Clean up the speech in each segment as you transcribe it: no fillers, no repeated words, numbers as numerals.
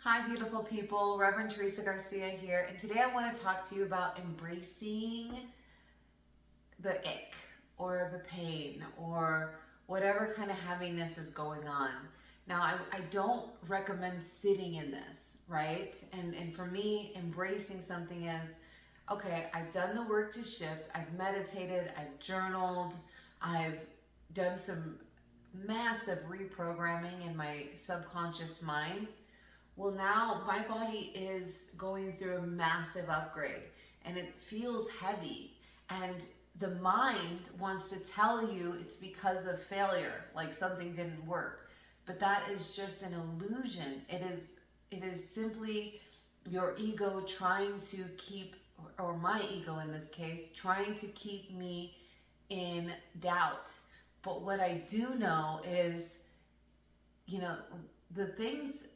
Hi, beautiful people. Reverend Teresa Garcia here, and today I want to talk to you about embracing the ick or the pain or whatever kind of heaviness is going on. Now, I don't recommend sitting in this, right? And for me, embracing something is, okay, I've done the work to shift, I've meditated, I've journaled, I've done some massive reprogramming in my subconscious mind. Well, now my body is going through a massive upgrade and it feels heavy. And the mind wants to tell you it's because of failure, like something didn't work. But that is just an illusion. It is simply your ego trying to keep, or my ego in this case, trying to keep me in doubt. But what I do know is, the things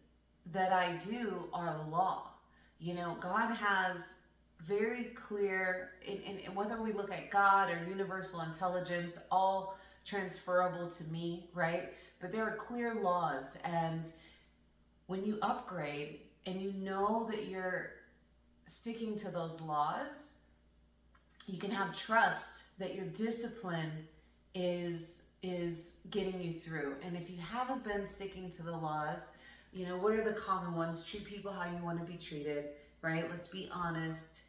that I do are law. God has very clear, and whether we look at God or universal intelligence, all transferable to me, right? But there are clear laws, and when you upgrade and you know that you're sticking to those laws, you can have trust that your discipline is getting you through. And if you haven't been sticking to the laws, what are the common ones? Treat people how you want to be treated, right? Let's be honest.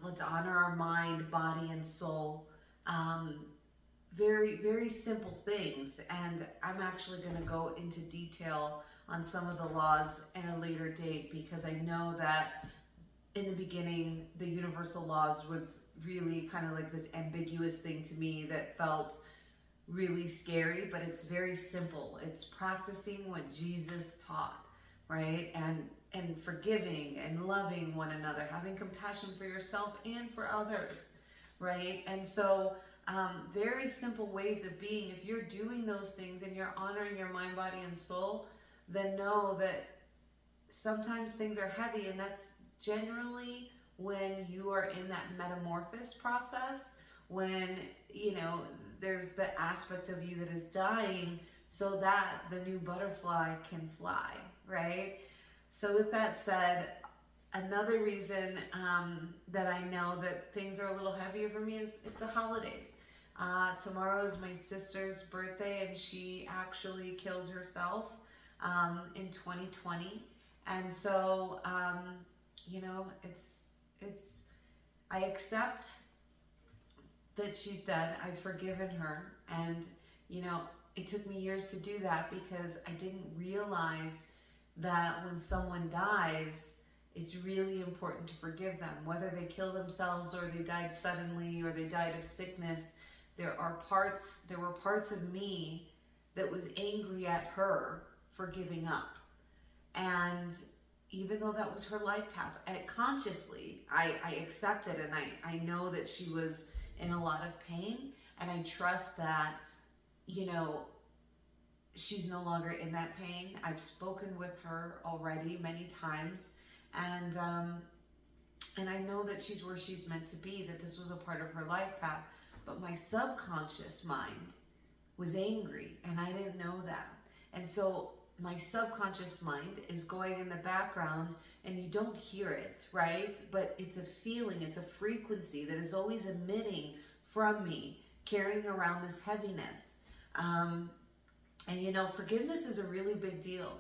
Let's honor our mind, body, and soul. Very, very simple things. And I'm actually going to go into detail on some of the laws in a later date, because I know that in the beginning, the universal laws was really kind of like this ambiguous thing to me that felt really scary, but it's very simple. It's practicing what Jesus taught, right? And forgiving and loving one another, having compassion for yourself and for others, right? And so very simple ways of being. If you're doing those things and you're honoring your mind, body, and soul, then know that sometimes things are heavy, and that's generally when you are in that metamorphosis process, when there's the aspect of you that is dying so that the new butterfly can fly, right? So with that said, another reason that I know that things are a little heavier for me is it's the holidays. Tomorrow is my sister's birthday, and she actually killed herself in 2020. And so, it's I accept that she's dead. I've forgiven her. And, it took me years to do that because I didn't realize that when someone dies, it's really important to forgive them. Whether they kill themselves or they died suddenly or they died of sickness, there were parts of me that was angry at her for giving up. And even though that was her life path, consciously, I accept it, and I know that she was in a lot of pain, and I trust that, she's no longer in that pain. I've spoken with her already many times, and I know that she's where she's meant to be, that this was a part of her life path. But my subconscious mind was angry, and I didn't know that. And so my subconscious mind is going in the background, and you don't hear it, right? But it's a feeling, it's a frequency that is always emitting from me, carrying around this heaviness. And forgiveness is a really big deal.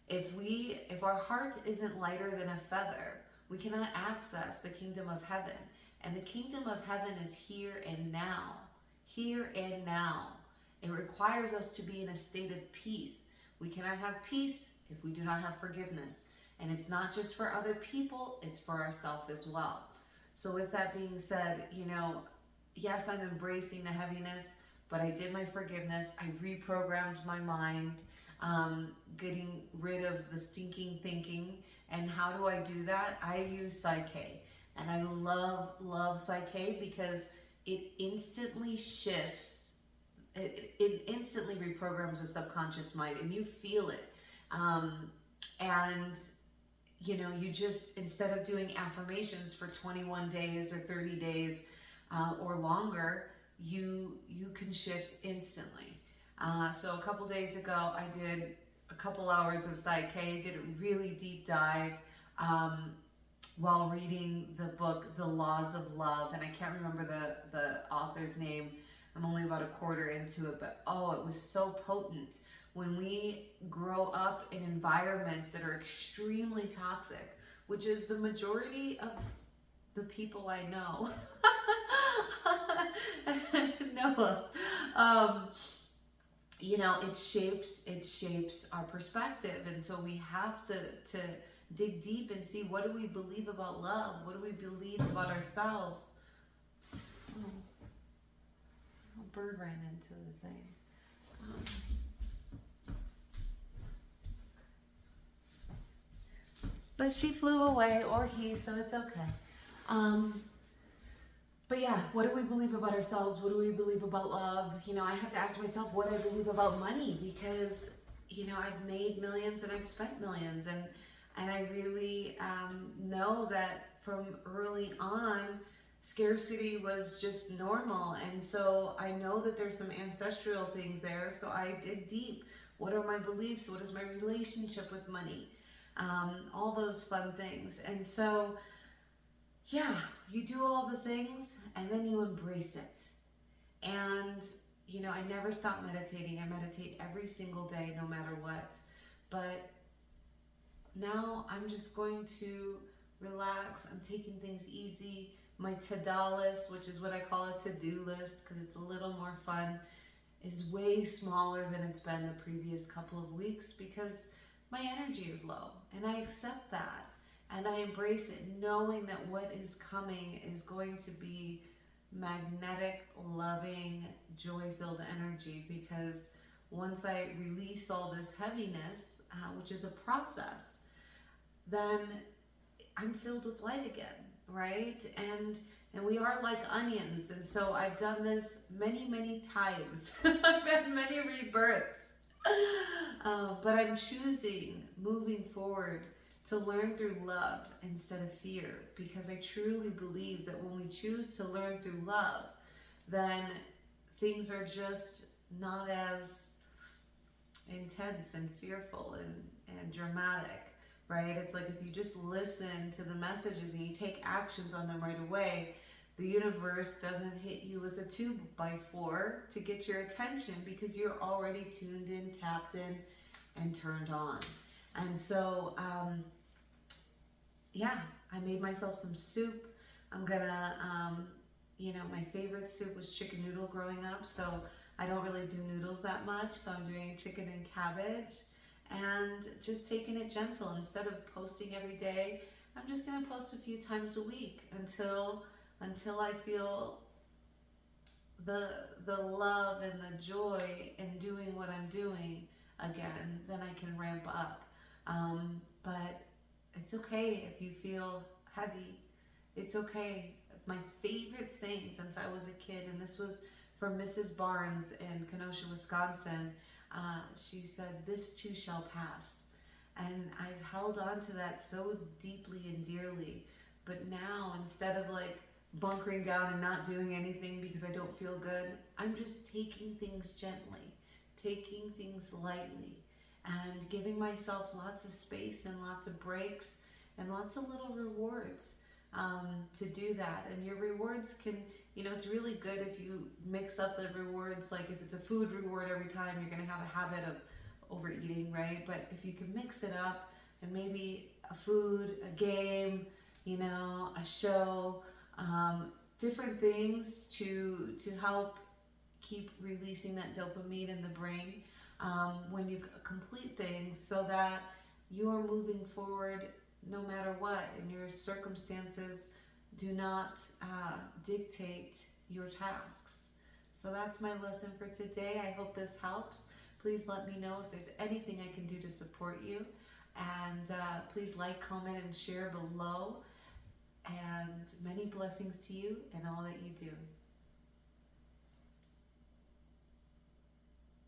If our heart isn't lighter than a feather, we cannot access the kingdom of heaven. And the kingdom of heaven is here and now. Here and now. It requires us to be in a state of peace. We cannot have peace if we do not have forgiveness. And it's not just for other people, it's for ourselves as well. So with that being said, yes, I'm embracing the heaviness, but I did my forgiveness. I reprogrammed my mind, getting rid of the stinking thinking. And how do I do that? I use PSYCH-K. And I love PSYCH-K because it instantly shifts. It instantly reprograms the subconscious mind, and you feel it. And you just, instead of doing affirmations for 21 days or 30 days or longer, you can shift instantly. So a couple days ago, I did a couple hours of PSYCH-K, did a really deep dive while reading the book The Laws of Love, and I can't remember the author's name. I'm only about a quarter into it, but oh, it was so potent. When we grow up in environments that are extremely toxic, which is the majority of the people I know, Noah, you know, it shapes our perspective, and so we have to dig deep and see, what do we believe about love? What do we believe about ourselves? Oh, a bird ran into the thing. But she flew away, or he, so it's okay. But yeah, what do we believe about ourselves? What do we believe about love? You know, I had to ask myself what I believe about money, because, you know, I've made millions and I've spent millions, and I really know that from early on, scarcity was just normal. And so I know that there's some ancestral things there. So I dig deep. What are my beliefs? What is my relationship with money? All those fun things. And so, yeah, you do all the things and then you embrace it. And, you know, I never stop meditating. I meditate every single day, no matter what. But now I'm just going to relax. I'm taking things easy. My to-do list, which is what I call a to-do list because it's a little more fun, is way smaller than it's been the previous couple of weeks because my energy is low. And I accept that. And I embrace it, knowing that what is coming is going to be magnetic, loving, joy-filled energy, because once I release all this heaviness, which is a process, then I'm filled with light again, right? And we are like onions, and so I've done this many, many times. I've had many rebirths, but I'm choosing, moving forward, to learn through love instead of fear, because I truly believe that when we choose to learn through love, then things are just not as intense and fearful and dramatic, right? It's like if you just listen to the messages and you take actions on them right away, the universe doesn't hit you with a 2x4 to get your attention because you're already tuned in, tapped in, and turned on. And so, yeah, I made myself some soup. I'm gonna, you know, my favorite soup was chicken noodle growing up, so I don't really do noodles that much, so I'm doing chicken and cabbage and just taking it gentle. Instead of posting every day, I'm just gonna post a few times a week until I feel the love and the joy in doing what I'm doing again. Then I can ramp up. But it's okay if you feel heavy. It's okay. My favorite thing since I was a kid, and this was from Mrs. Barnes in Kenosha, Wisconsin, she said, "This too shall pass." And I've held on to that so deeply and dearly. But now, instead of like bunkering down and not doing anything because I don't feel good, I'm just taking things gently, taking things lightly, and giving myself lots of space and lots of breaks and lots of little rewards to do that. And your rewards can, you know, it's really good if you mix up the rewards. Like if it's a food reward every time, you're going to have a habit of overeating, right? But if you can mix it up, and maybe a food, a game, you know, a show, different things to help keep releasing that dopamine in the brain when you complete things, so that you are moving forward no matter what, and your circumstances do not dictate your tasks. So that's my lesson for today. I hope this helps. Please let me know if there's anything I can do to support you. And please like, comment, and share below. And many blessings to you and all that you do.